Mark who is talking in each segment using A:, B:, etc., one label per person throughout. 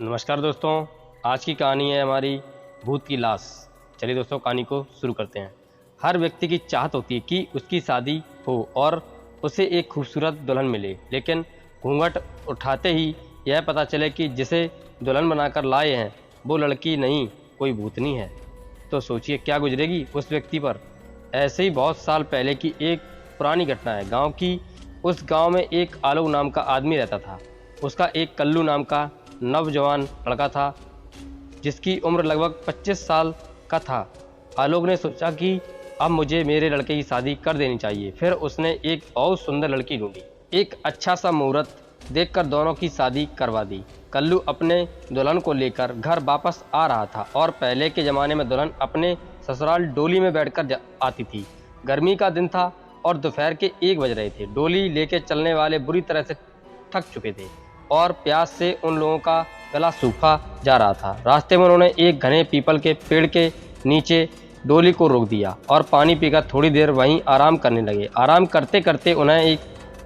A: नमस्कार दोस्तों, आज की कहानी है हमारी भूत की लाश। चलिए दोस्तों, कहानी को शुरू करते हैं। हर व्यक्ति की चाहत होती है कि उसकी शादी हो और उसे एक खूबसूरत दुल्हन मिले, लेकिन घूंघट उठाते ही यह पता चले कि जिसे दुल्हन बनाकर लाए हैं वो लड़की नहीं, कोई भूतनी है। तो सोचिए क्या गुजरेगी उस व्यक्ति पर। ऐसे ही बहुत साल पहले की एक पुरानी घटना है। गाँव की उस गाँव में एक आलोक नाम का आदमी रहता था। उसका एक कल्लू नाम का नौजवान लड़का था जिसकी उम्र लगभग 25 साल का था। आलोक ने सोचा कि अब मुझे मेरे लड़के की शादी कर देनी चाहिए। फिर उसने एक बहुत सुंदर लड़की ढूंढी। एक अच्छा सा मुहूर्त देखकर दोनों की शादी करवा दी। कल्लू अपने दुल्हन को लेकर घर वापस आ रहा था और पहले के ज़माने में दुल्हन अपने ससुराल डोली में बैठकर आती थी। गर्मी का दिन था और दोपहर के 1 बज रहे थे। डोली लेके चलने वाले बुरी तरह से थक चुके थे और प्यास से उन लोगों का गला सूखा जा रहा था। रास्ते में उन्होंने एक घने पीपल के पेड़ के नीचे डोली को रोक दिया और पानी पीकर थोड़ी देर वहीं आराम करने लगे। आराम करते करते उन्हें एक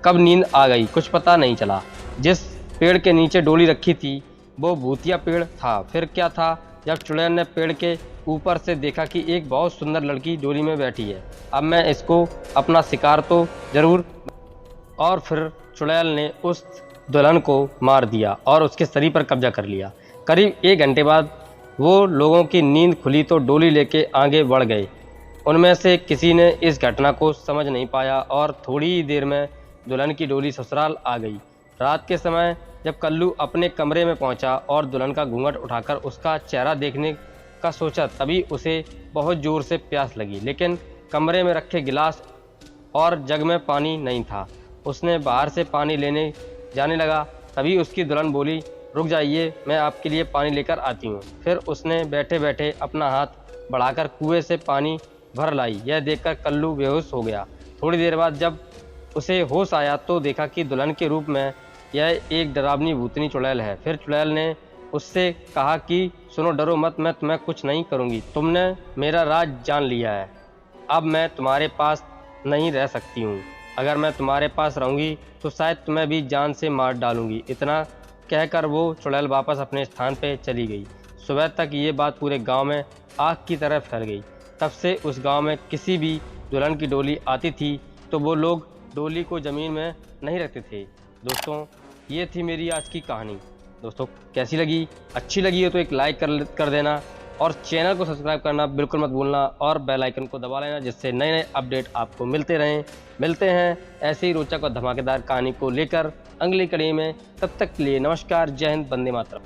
A: कब नींद आ गई, कुछ पता नहीं चला। जिस पेड़ के नीचे डोली रखी थी वो भूतिया पेड़ था। फिर क्या था, जब चुड़ैल ने पेड़ के ऊपर से देखा कि एक बहुत सुंदर लड़की डोली में बैठी है। अब मैं इसको अपना शिकार तो जरूर। और फिर चुड़ैल ने उस दुल्हन को मार दिया और उसके शरीर पर कब्जा कर लिया। करीब 1 घंटे बाद वो लोगों की नींद खुली तो डोली लेके आगे बढ़ गए। उनमें से किसी ने इस घटना को समझ नहीं पाया और थोड़ी ही देर में दुल्हन की डोली ससुराल आ गई। रात के समय जब कल्लू अपने कमरे में पहुंचा और दुल्हन का घूंघट उठाकर उसका चेहरा देखने का सोचा, तभी उसे बहुत ज़ोर से प्यास लगी, लेकिन कमरे में रखे गिलास और जग में पानी नहीं था। उसने बाहर से पानी लेने जाने लगा, तभी उसकी दुल्हन बोली, रुक जाइए, मैं आपके लिए पानी लेकर आती हूँ। फिर उसने बैठे बैठे अपना हाथ बढ़ाकर कुएं से पानी भर लाई। यह देखकर कल्लू बेहोश हो गया। थोड़ी देर बाद जब उसे होश आया तो देखा कि दुल्हन के रूप में यह एक डरावनी भूतनी चुड़ैल है। फिर चुड़ैल ने उससे कहा कि सुनो, डरो मत, मैं तुम्हें कुछ नहीं करूँगी। तुमने मेरा राज जान लिया है, अब मैं तुम्हारे पास नहीं रह सकती हूँ। अगर मैं तुम्हारे पास रहूँगी तो शायद तुम्हें भी जान से मार डालूंगी। इतना कहकर वो चुड़ैल वापस अपने स्थान पर चली गई। सुबह तक ये बात पूरे गांव में आग की तरह फैल गई। तब से उस गांव में किसी भी दुल्हन की डोली आती थी तो वो लोग डोली को ज़मीन में नहीं रखते थे। दोस्तों, ये थी मेरी आज की कहानी। दोस्तों, कैसी लगी? अच्छी लगी हो तो एक लाइक कर देना और चैनल को सब्सक्राइब करना बिल्कुल मत भूलना और बेल आइकन को दबा लेना, जिससे नए नए अपडेट आपको मिलते रहें। मिलते हैं ऐसे ही रोचक और धमाकेदार कहानी को लेकर अगली कड़ी में। तब तक के लिए नमस्कार, जय हिंद, वंदे मातरम।